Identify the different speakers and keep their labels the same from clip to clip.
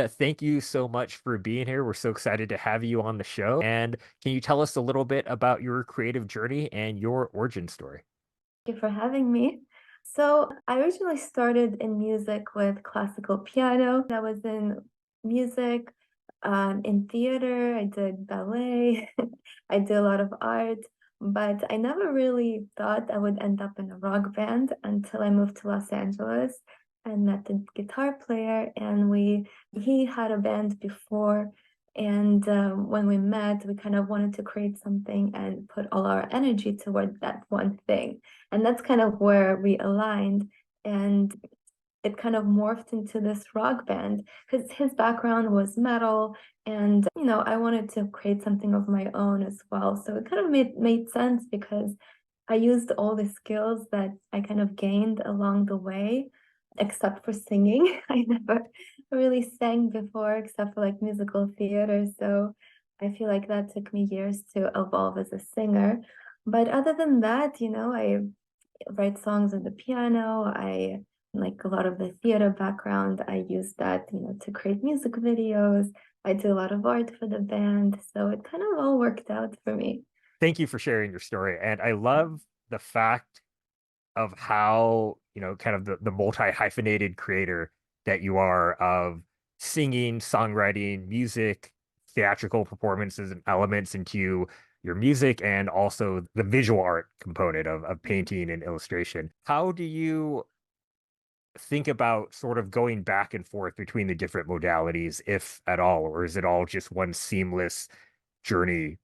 Speaker 1: thank you so much for being here. We're so excited to have you on the show. And can you tell us a little bit about your creative journey and your origin story?
Speaker 2: Thank you for having me. So, I originally started in music with classical piano. I was in music, in theater, I did ballet, I did a lot of art, but I never really thought I would end up in a rock band until I moved to Los Angeles and met the guitar player, and he had a band before, and when we met, we kind of wanted to create something and put all our energy toward that one thing. And that's kind of where we aligned. And it kind of morphed into this rock band because his background was metal. And, I wanted to create something of my own as well. So it kind of made sense because I used all the skills that I kind of gained along the way, except for singing. I never really sang before, except for like musical theater. So I feel like that took me years to evolve as a singer. But other than that, I write songs on the piano. I like a lot of the theater background. I use that, to create music videos. I do a lot of art for the band. So it kind of all worked out for me.
Speaker 1: Thank you for sharing your story. And I love the fact of how, kind of the multi hyphenated creator that you are of singing, songwriting, music, theatrical performances and elements into your music, and also the visual art component of painting and illustration. How do you think about sort of going back and forth between the different modalities, if at all, or is it all just one seamless journey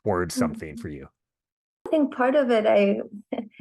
Speaker 1: towards something
Speaker 2: Mhm.
Speaker 1: for you?
Speaker 2: I think part of it, I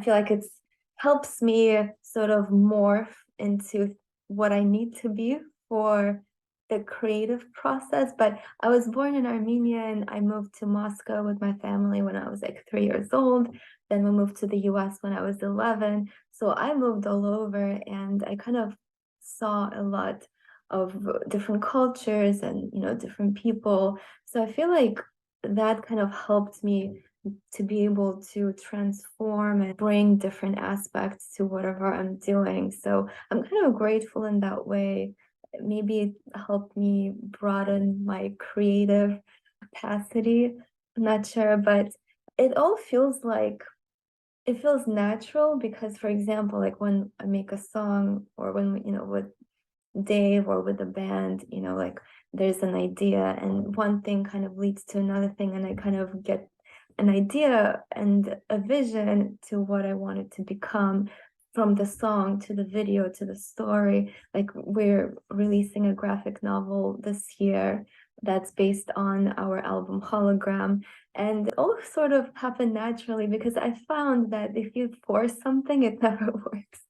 Speaker 2: feel like it's helps me sort of morph into what I need to be for the creative process. But I was born in Armenia and I moved to Moscow with my family when I was like 3 years old. Then we moved to the US when I was 11. So I moved all over and I kind of saw a lot of different cultures and, different people. So I feel like that kind of helped me to be able to transform and bring different aspects to whatever I'm doing. So I'm kind of grateful in that way. Maybe it helped me broaden my creative capacity. I'm not sure, but it all feels like it feels natural because, for example, like when I make a song or when, with Dave or with the band, like there's an idea and one thing kind of leads to another thing, and I kind of get an idea and a vision to what I want it to become from the song to the video to the story. Like we're releasing a graphic novel this year that's based on our album Hologram. And it all sort of happened naturally because I found that if you force something, it never works.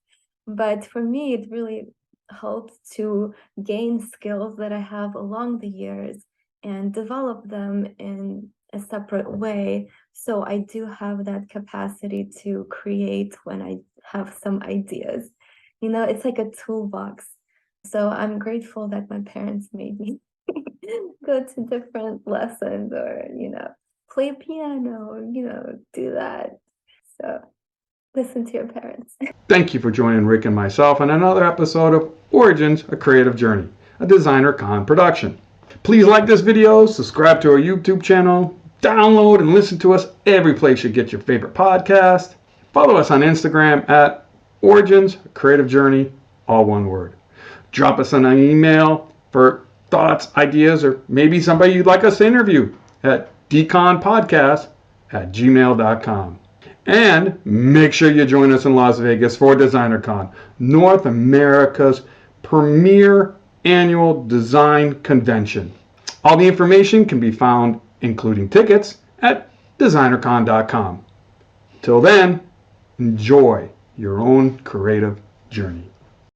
Speaker 2: But for me, it really helped to gain skills that I have along the years and develop them in a separate way. So I do have that capacity to create when I have some ideas. It's like a toolbox. So I'm grateful that my parents made me go to different lessons or, play piano, do that. So listen to your parents.
Speaker 3: Thank you for joining Rick and myself on another episode of Origins, A Creative Journey, a DesignerCon production. Please like this video, subscribe to our YouTube channel, download and listen to us every place you get your favorite podcast. Follow us on Instagram at Origins, A Creative Journey, all one word. Drop us an email for thoughts, ideas, or maybe somebody you'd like us to interview at dconpodcast@gmail.com. And make sure you join us in Las Vegas for DesignerCon, North America's premier annual design convention. All the information can be found, including tickets, at designercon.com. Till then, enjoy your own creative journey.